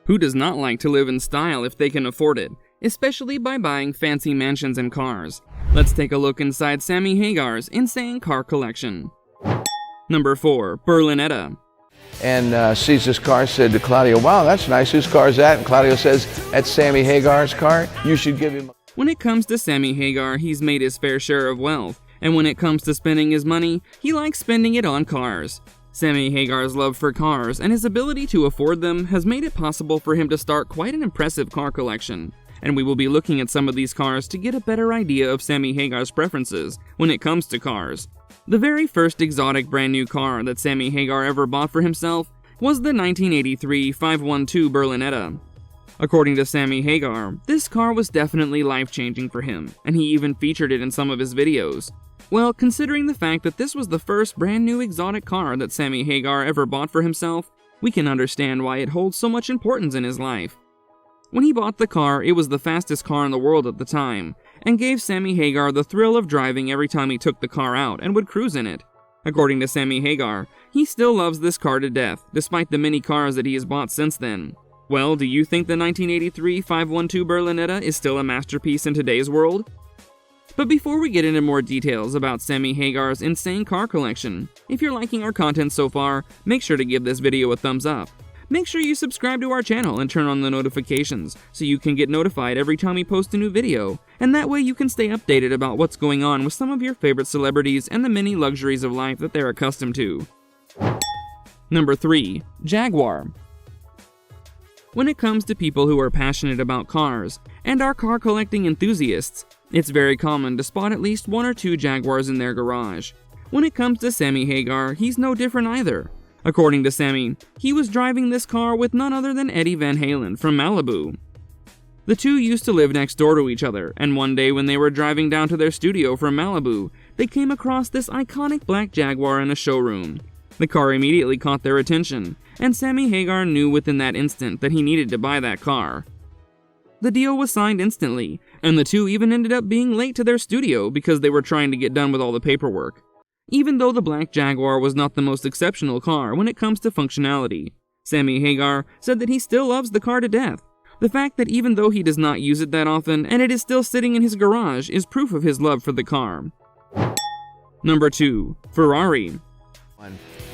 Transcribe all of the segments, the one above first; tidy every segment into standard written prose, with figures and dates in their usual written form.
Who does not like to live in style if they can afford it, especially by buying fancy mansions and cars? Let's take a look inside Sammy Hagar's insane car collection. Number 4. Berlinetta. And sees this car, said to Claudio, "Wow, that's nice. Whose car is that?" And Claudio says, "That's Sammy Hagar's car. You should give him." When it comes to Sammy Hagar, he's made his fair share of wealth, and when it comes to spending his money, he likes spending it on cars. Sammy Hagar's love for cars and his ability to afford them has made it possible for him to start quite an impressive car collection, and we will be looking at some of these cars to get a better idea of Sammy Hagar's preferences when it comes to cars. The very first exotic brand new car that Sammy Hagar ever bought for himself was the 1983 512 Berlinetta. According to Sammy Hagar, this car was definitely life-changing for him, and he even featured it in some of his videos. Well, considering the fact that this was the first brand new exotic car that Sammy Hagar ever bought for himself, we can understand why it holds so much importance in his life. When he bought the car, it was the fastest car in the world at the time, and gave Sammy Hagar the thrill of driving every time he took the car out and would cruise in it. According to Sammy Hagar, he still loves this car to death, despite the many cars that he has bought since then. Well, do you think the 1983 512 Berlinetta is still a masterpiece in today's world? But before we get into more details about Sammy Hagar's insane car collection, if you're liking our content so far, make sure to give this video a thumbs up. Make sure you subscribe to our channel and turn on the notifications so you can get notified every time we post a new video, and that way you can stay updated about what's going on with some of your favorite celebrities and the many luxuries of life that they're accustomed to. Number 3. Jaguar. When it comes to people who are passionate about cars and are car collecting enthusiasts, it's very common to spot at least 1 or 2 Jaguars in their garage. When it comes to Sammy Hagar, he's no different either. According to Sammy, he was driving this car with none other than Eddie Van Halen from Malibu. The two used to live next door to each other, and one day when they were driving down to their studio from Malibu, they came across this iconic black Jaguar in a showroom. The car immediately caught their attention, and Sammy Hagar knew within that instant that he needed to buy that car. The deal was signed instantly, and the two even ended up being late to their studio because they were trying to get done with all the paperwork. Even though the black Jaguar was not the most exceptional car when it comes to functionality, Sammy Hagar said that he still loves the car to death. The fact that even though he does not use it that often and it is still sitting in his garage is proof of his love for the car. Number 2. Ferrari.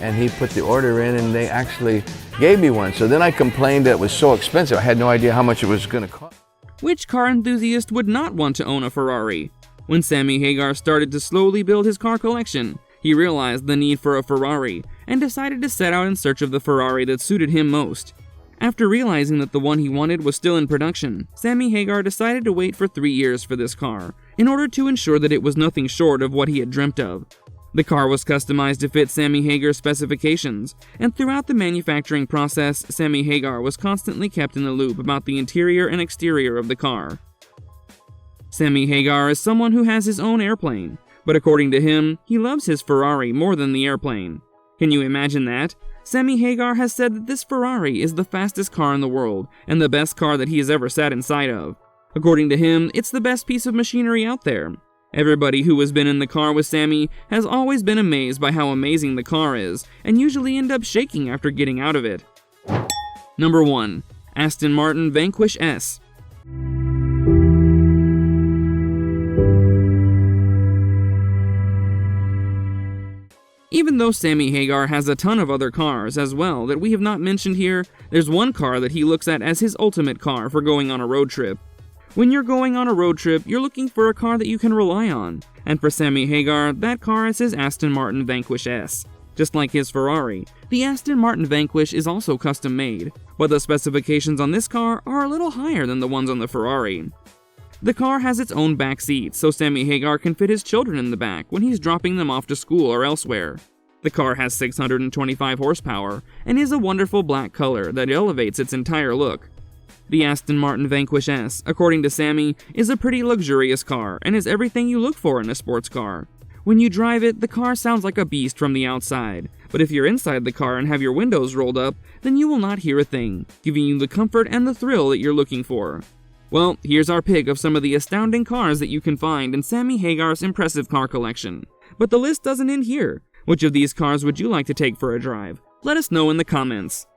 And he put the order in and they actually gave me one. So then I complained that it was so expensive. I had no idea how much it was going to cost. Which car enthusiast would not want to own a Ferrari? When Sammy Hagar started to slowly build his car collection, he realized the need for a Ferrari and decided to set out in search of the Ferrari that suited him most. After realizing that the one he wanted was still in production, Sammy Hagar decided to wait for 3 years for this car, in order to ensure that it was nothing short of what he had dreamt of. The car was customized to fit Sammy Hagar's specifications, and throughout the manufacturing process, Sammy Hagar was constantly kept in the loop about the interior and exterior of the car. Sammy Hagar is someone who has his own airplane, but according to him, he loves his Ferrari more than the airplane. Can you imagine that? Sammy Hagar has said that this Ferrari is the fastest car in the world, and the best car that he has ever sat inside of. According to him, it's the best piece of machinery out there. Everybody who has been in the car with Sammy has always been amazed by how amazing the car is, and usually end up shaking after getting out of it. Number 1. Aston Martin Vanquish S. Even though Sammy Hagar has a ton of other cars as well that we have not mentioned here, there's one car that he looks at as his ultimate car for going on a road trip. When you're going on a road trip, you're looking for a car that you can rely on, and for Sammy Hagar, that car is his Aston Martin Vanquish S. Just like his Ferrari, the Aston Martin Vanquish is also custom made, but the specifications on this car are a little higher than the ones on the Ferrari. The car has its own back seat, so Sammy Hagar can fit his children in the back when he's dropping them off to school or elsewhere. The car has 625 horsepower and is a wonderful black color that elevates its entire look. The Aston Martin Vanquish S, according to Sammy, is a pretty luxurious car and is everything you look for in a sports car. When you drive it, the car sounds like a beast from the outside, but if you're inside the car and have your windows rolled up, then you will not hear a thing, giving you the comfort and the thrill that you're looking for. Well, here's our pick of some of the astounding cars that you can find in Sammy Hagar's impressive car collection. But the list doesn't end here. Which of these cars would you like to take for a drive? Let us know in the comments.